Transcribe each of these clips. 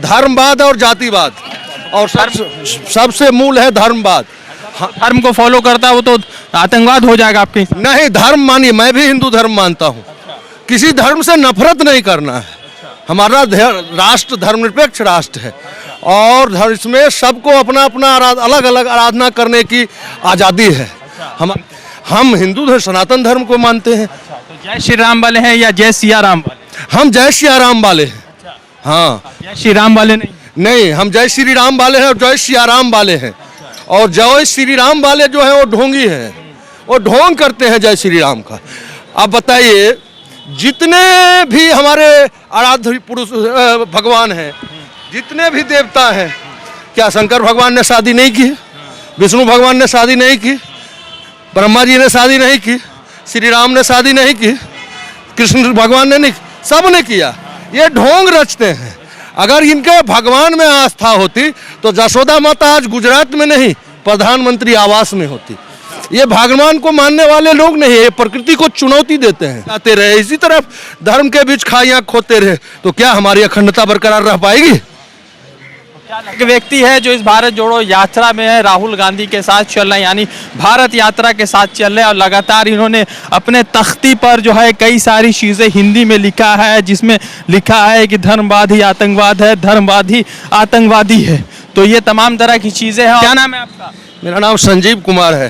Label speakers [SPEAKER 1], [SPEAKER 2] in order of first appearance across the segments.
[SPEAKER 1] धर्मवाद और जातिवाद, और सबसे मूल है धर्मवाद।
[SPEAKER 2] धर्म को फॉलो करता है वो तो आतंकवाद हो जाएगा आपके।
[SPEAKER 1] नहीं, धर्म मानिए, मैं भी हिंदू धर्म मानता हूँ। किसी धर्म से नफरत नहीं करना है। हमारा राष्ट्र धर्मनिरपेक्ष राष्ट्र है और इसमें सबको अपना अपना अलग अलग आराधना करने की आज़ादी है। हम हिंदू सनातन धर्म को मानते हैं।
[SPEAKER 2] तो जय श्री राम वाले हैं या जय सिया राम वाले?
[SPEAKER 1] हम जय सिया राम वाले हैं। हाँ,
[SPEAKER 2] जय श्री राम वाले नहीं,
[SPEAKER 1] हम जय श्री राम वाले हैं और जय सिया राम वाले हैं। और जय श्री राम वाले जो है वो ढोंगी हैं, वो ढोंग करते हैं जय श्री राम का। अब बताइए, जितने भी हमारे आराध्य पुरुष भगवान हैं, जितने भी देवता हैं, क्या शंकर भगवान ने शादी नहीं की? विष्णु भगवान ने शादी नहीं की? ब्रह्मा जी ने शादी नहीं की? श्री राम ने शादी नहीं की? कृष्ण भगवान ने नहीं, सब ने किया। ये ढोंग रचते हैं। अगर इनके भगवान में आस्था होती तो जशोदा माता आज गुजरात में नहीं, प्रधानमंत्री आवास में होती। ये भगवान को मानने वाले लोग नहीं, ये प्रकृति को चुनौती देते हैं। आते रहे इसी तरफ धर्म के बीच खाइयां खोते रहे तो क्या हमारी अखंडता बरकरार रह पाएगी?
[SPEAKER 2] एक व्यक्ति है जो इस भारत जोड़ो यात्रा में है, राहुल गांधी के साथ चल रहे हैं, यानी भारत यात्रा के साथ चल रहे हैं। और लगातार इन्होंने अपने तख्ती पर जो है कई सारी चीज़ें हिंदी में लिखा है, जिसमें लिखा है कि धर्मवाद ही आतंकवाद है, धर्मवाद ही आतंकवादी है। तो ये तमाम तरह की चीज़ें हैं। क्या नाम है आपका?
[SPEAKER 1] मेरा नाम संजीव कुमार है।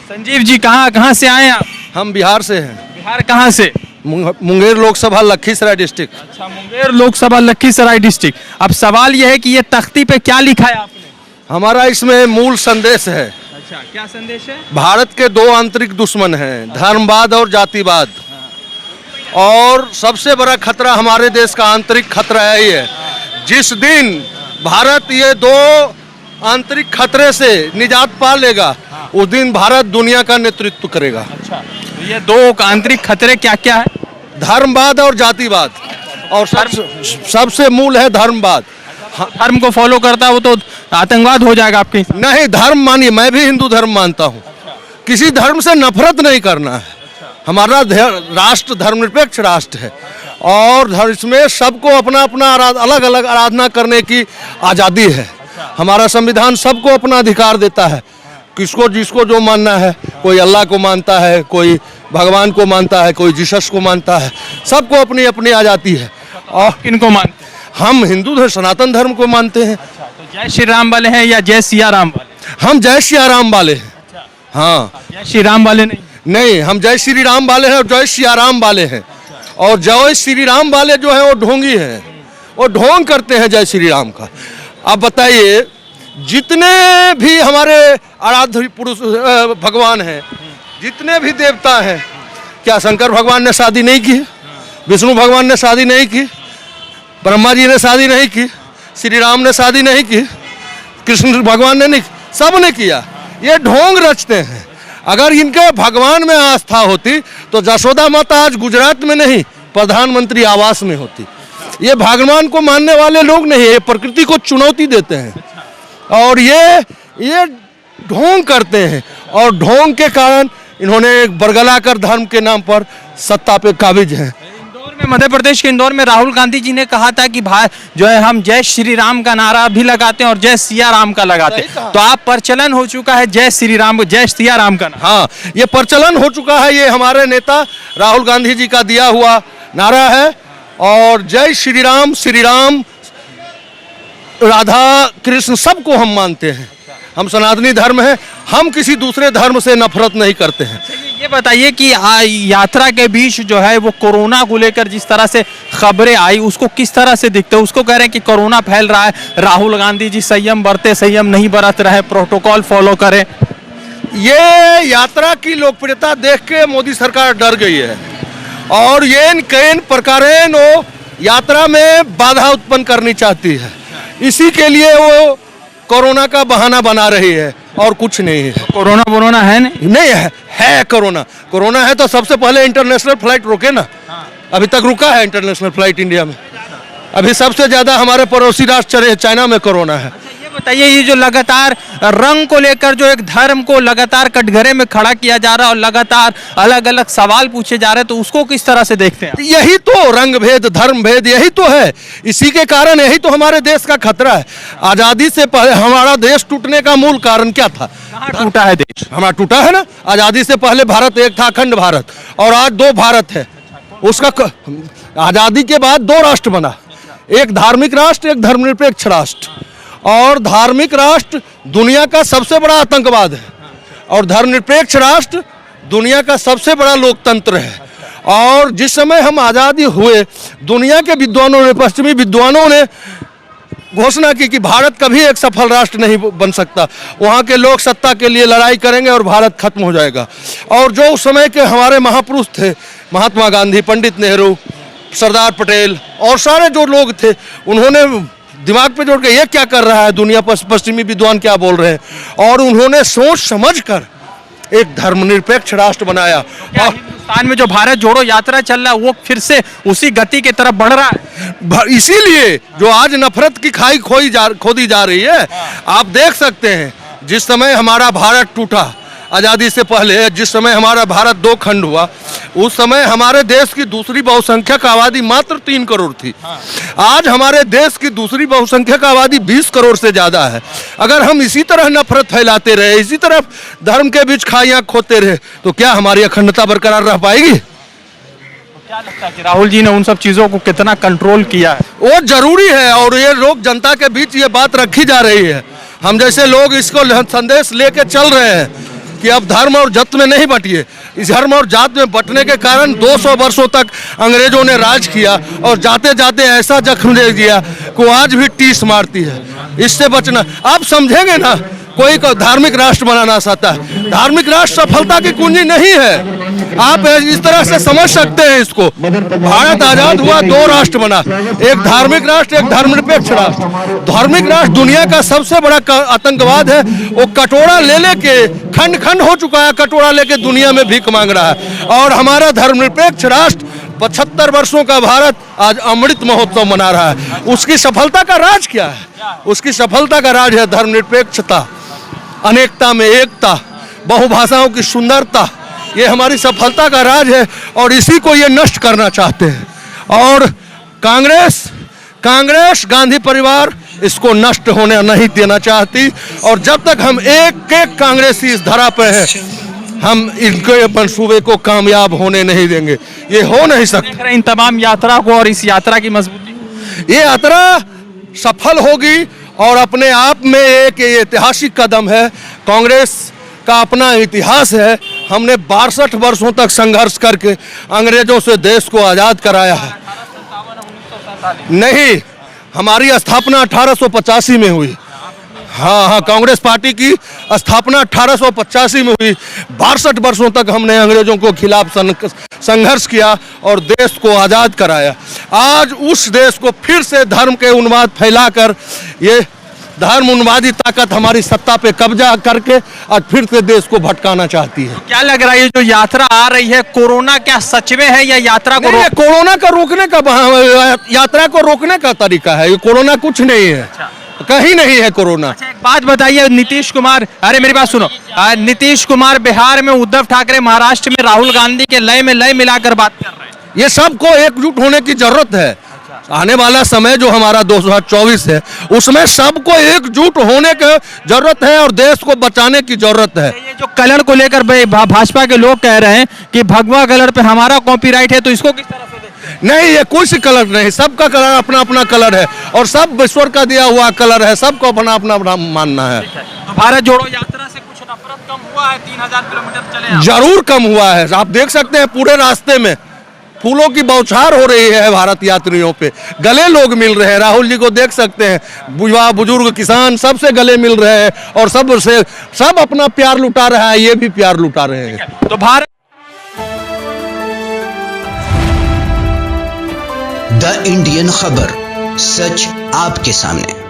[SPEAKER 2] संजीव जी, कहाँ से आए आप?
[SPEAKER 1] हम बिहार से हैं।
[SPEAKER 2] बिहार कहाँ से?
[SPEAKER 1] मुंगेर लोकसभा लखीसराय डिस्ट्रिक्ट।
[SPEAKER 2] अच्छा, मुंगेर लोकसभा लखीसराय डिस्ट्रिक्ट। अब सवाल यह है कि ये तख्ती पे क्या लिखा है आपने?
[SPEAKER 1] हमारा इसमें मूल संदेश है।
[SPEAKER 2] अच्छा, क्या संदेश है?
[SPEAKER 1] भारत के दो आंतरिक दुश्मन हैं, धर्मवाद और जातिवाद। और सबसे बड़ा खतरा हमारे देश का आंतरिक खतरा है ये। जिस दिन भारत ये दो आंतरिक खतरे से निजात पा लेगा, उस दिन भारत दुनिया का नेतृत्व करेगा।
[SPEAKER 2] अच्छा, तो ये दो आंतरिक खतरे क्या क्या है?
[SPEAKER 1] धर्मवाद और जातिवाद, और सबसे मूल है धर्मवाद।
[SPEAKER 2] धर्म को फॉलो करता है वो तो आतंकवाद हो जाएगा आपके।
[SPEAKER 1] नहीं, धर्म मानिए, मैं भी हिंदू धर्म मानता हूँ। किसी धर्म से नफरत नहीं करना है। हमारा राष्ट्र धर्मनिरपेक्ष राष्ट्र है और इसमें सबको अपना अपना अलग अलग आराधना करने की आज़ादी है। हमारा संविधान सबको अपना अधिकार देता है, किसको जिसको जो मानना है। कोई अल्लाह को मानता है, कोई भगवान को मानता है, कोई जीसस को मानता है। सबको अपनी अपनी आज़ादी है। और
[SPEAKER 2] किनको मानते?
[SPEAKER 1] हम हिंदू सनातन धर्म को मानते हैं।
[SPEAKER 2] तो जय श्री राम वाले हैं या जय सिया राम वाले?
[SPEAKER 1] हम जय सिया राम वाले हैं। हाँ,
[SPEAKER 2] जय श्री राम वाले
[SPEAKER 1] नहीं, हम जय श्री राम वाले हैं और जय सिया राम वाले हैं। और जय श्री राम वाले जो है वो ढोंगी हैं, वो ढोंग करते हैं जय श्री राम का। अब बताइए, जितने भी हमारे आराध्य पुरुष भगवान हैं, जितने भी देवता हैं, क्या शंकर भगवान ने शादी नहीं की? विष्णु भगवान ने शादी नहीं की? ब्रह्मा जी ने शादी नहीं की? श्री राम ने शादी नहीं की? कृष्ण भगवान ने नहीं, सब ने किया। ये ढोंग रचते हैं। अगर इनके भगवान में आस्था होती तो जशोदा माता आज गुजरात में नहीं, प्रधानमंत्री आवास में होती। ये भगवान को मानने वाले लोग नहीं, ये प्रकृति को चुनौती देते हैं और ये ढोंग करते हैं। और ढोंग के कारण इन्होंने बरगलाकर धर्म के नाम पर सत्ता पे काबिज हैं।
[SPEAKER 2] इंदौर में, मध्य प्रदेश के इंदौर में राहुल गांधी जी ने कहा था कि जो है हम जय श्री राम का नारा भी लगाते हैं और जय सिया राम का लगाते हैं। तो आप प्रचलन हो चुका है जय श्री राम, जय सिया राम का नारा।
[SPEAKER 1] हाँ, ये प्रचलन हो चुका है। ये हमारे नेता राहुल गांधी जी का दिया हुआ नारा है। और जय श्री राम, राधा कृष्ण सबको हम मानते हैं। हम सनातनी धर्म है, हम किसी दूसरे धर्म से नफरत नहीं करते हैं।
[SPEAKER 2] ये बताइए कि यात्रा के बीच जो है वो कोरोना को लेकर जिस तरह से खबरें आई, उसको किस तरह से दिखते हैं? उसको कह रहे हैं कि कोरोना फैल रहा है, राहुल गांधी जी संयम बरते, संयम नहीं बरत रहे, प्रोटोकॉल फॉलो करें।
[SPEAKER 1] ये यात्रा की लोकप्रियता देख के मोदी सरकार डर गई है और ये कई प्रकारें वो यात्रा में बाधा उत्पन्न करनी चाहती है। इसी के लिए वो कोरोना का बहाना बना रही है और कुछ नहीं है।
[SPEAKER 2] कोरोना है नहीं
[SPEAKER 1] है कोरोना है तो सबसे पहले इंटरनेशनल फ्लाइट रोके ना। अभी तक रुका है इंटरनेशनल फ्लाइट इंडिया में। अभी सबसे ज्यादा हमारे पड़ोसी राष्ट्र चाइना में कोरोना है।
[SPEAKER 2] बताइए, ये जो लगातार रंग को लेकर जो एक धर्म को लगातार कटघरे में खड़ा किया जा रहा है और लगातार अलग अलग सवाल पूछे जा रहे हैं, तो उसको किस तरह से देखते हैं?
[SPEAKER 1] यही तो रंग भेद, धर्म भेद, यही तो है। इसी के कारण यही तो हमारे देश का खतरा है। आजादी से पहले हमारा देश टूटने का मूल कारण क्या था?
[SPEAKER 2] कहाँ टूटा है देश?
[SPEAKER 1] हमारा टूटा है ना। आजादी से पहले भारत एक था, अखंड भारत, और आज दो भारत है। उसका आजादी के बाद दो राष्ट्र बना, एक धार्मिक राष्ट्र, एक धर्मनिरपेक्ष राष्ट्र। और धार्मिक राष्ट्र दुनिया का सबसे बड़ा आतंकवाद है, और धर्मनिरपेक्ष राष्ट्र दुनिया का सबसे बड़ा लोकतंत्र है। और जिस समय हम आज़ादी हुए, दुनिया के विद्वानों ने, पश्चिमी विद्वानों ने घोषणा की कि भारत कभी एक सफल राष्ट्र नहीं बन सकता, वहाँ के लोग सत्ता के लिए लड़ाई करेंगे और भारत खत्म हो जाएगा। और जो उस समय के हमारे महापुरुष थे, महात्मा गांधी, पंडित नेहरू, सरदार पटेल और सारे जो लोग थे, उन्होंने दिमाग पे जोड़ के ये क्या कर रहा है दुनिया, पश्चिमी विद्वान क्या बोल रहे हैं, और उन्होंने सोच समझ कर एक धर्मनिरपेक्ष राष्ट्र बनाया। और
[SPEAKER 2] हिंदुस्तान में जो भारत जोड़ो यात्रा चल रहा है वो फिर से उसी गति की तरफ बढ़ रहा है।
[SPEAKER 1] इसीलिए जो आज नफरत की खाई खोदी जा रही है। आप देख सकते हैं, जिस समय हमारा भारत टूटा आज़ादी से पहले, जिस समय हमारा भारत दो खंड हुआ, उस समय हमारे देश की दूसरी बहुसंख्यक आबादी मात्र 3 करोड़ थी। आज हमारे देश की दूसरी बहुसंख्यक आबादी 20 करोड़ से ज़्यादा है। अगर हम इसी तरह नफरत फैलाते रहे, इसी तरह धर्म के बीच खाइयाँ खोते रहे, तो क्या हमारी अखंडता बरकरार रह पाएगी?
[SPEAKER 2] क्या लगता है कि राहुल जी ने उन सब चीज़ों को कितना कंट्रोल किया है?
[SPEAKER 1] वो जरूरी है, और ये लोग जनता के बीच ये बात रखी जा रही है। हम जैसे लोग इसको संदेश लेके चल रहे हैं कि अब धर्म और जात में नहीं बटिए। इस धर्म और जात में बंटने के कारण 200 वर्षों तक अंग्रेजों ने राज किया, और जाते जाते ऐसा जख्म दे दिया कि आज भी टीस मारती है। इससे बचना, आप समझेंगे ना, कोई को धार्मिक राष्ट्र बनाना चाहता है। धार्मिक राष्ट्र सफलता की कुंजी नहीं है। आप इस तरह से समझ सकते हैं इसको। भारत आजाद हुआ, दो राष्ट्र बना, एक धार्मिक राष्ट्र, एक धर्मनिरपेक्ष राष्ट्र। धार्मिक राष्ट्र दुनिया का सबसे बड़ा आतंकवाद है। वो कटोरा ले लेके खंड खंड हो चुका है, कटोरा लेके दुनिया में भीख मांग रहा है। और हमारा धर्मनिरपेक्ष राष्ट्र 75 वर्षों का भारत आज अमृत महोत्सव मना रहा है। उसकी सफलता का राज क्या है? उसकी सफलता का राज है धर्मनिरपेक्षता, अनेकता में एकता, बहुभाषाओं की सुंदरता। ये हमारी सफलता का राज है, और इसी को ये नष्ट करना चाहते हैं। और कांग्रेस गांधी परिवार इसको नष्ट होने नहीं देना चाहती। और जब तक हम एक एक कांग्रेसी इस धरा पे हैं, हम इनके मंसूबे को कामयाब होने नहीं देंगे। ये हो नहीं सकता।
[SPEAKER 2] इन तमाम यात्रा को और इस यात्रा की मजबूती,
[SPEAKER 1] ये यात्रा सफल होगी, और अपने आप में एक ऐतिहासिक कदम है। कांग्रेस का अपना इतिहास है। हमने 62 वर्षों तक संघर्ष करके अंग्रेजों से देश को आज़ाद कराया है। नहीं, हमारी स्थापना 1885 में हुई। हाँ, कांग्रेस पार्टी की स्थापना 1885 में हुई। 62 वर्षों तक हमने अंग्रेजों को खिलाफ संघर्ष किया और देश को आज़ाद कराया। आज उस देश को फिर से धर्म के उन्माद फैलाकर, ये धर्म उन्मादी ताकत हमारी सत्ता पे कब्जा करके आज फिर से देश को भटकाना चाहती है।
[SPEAKER 2] क्या लग रहा है ये जो यात्रा आ रही है, कोरोना क्या सच में है या यात्रा को
[SPEAKER 1] कोरोना का रोकने का यात्रा को रोकने का तरीका है? ये कोरोना कुछ नहीं है। अच्छा। कहीं नहीं है कोरोना।
[SPEAKER 2] अच्छा, एक बात बताइए, नीतीश कुमार, अरे मेरी बात सुनो, नीतीश कुमार बिहार में, उद्धव ठाकरे महाराष्ट्र में राहुल गांधी के लय में लय मिलाकर बात कर रहे हैं।
[SPEAKER 1] ये सबको एकजुट होने की जरूरत है। आने वाला समय जो हमारा 2024 है, उसमें सबको एकजुट होने की जरूरत है और देश को बचाने की जरूरत है।
[SPEAKER 2] ये जो कलर को लेकर भाजपा के लोग कह रहे हैं कि भगवा कलर पे हमारा कॉपीराइट है, तो इसको किस तरह से देखते हैं?
[SPEAKER 1] नहीं, ये कोई सी कलर नहीं, सबका कलर अपना अपना कलर है, और सब ईश्वर का दिया हुआ कलर है। सबको अपना अपना मानना है।
[SPEAKER 2] तो भारत जोड़ो यात्रा से कुछ नफरत कम हुआ है? 3000 किलोमीटर चले,
[SPEAKER 1] जरूर कम हुआ है। आप देख सकते हैं पूरे रास्ते में फूलों की बौछार हो रही है। भारत यात्रियों पे गले लोग मिल रहे हैं। राहुल जी को देख सकते हैं, युवा, बुजुर्ग, किसान, सबसे गले मिल रहे हैं, और सब अपना प्यार लुटा रहा है। ये भी प्यार लुटा रहे हैं।
[SPEAKER 2] तो भारत
[SPEAKER 3] द इंडियन खबर, सच आपके सामने।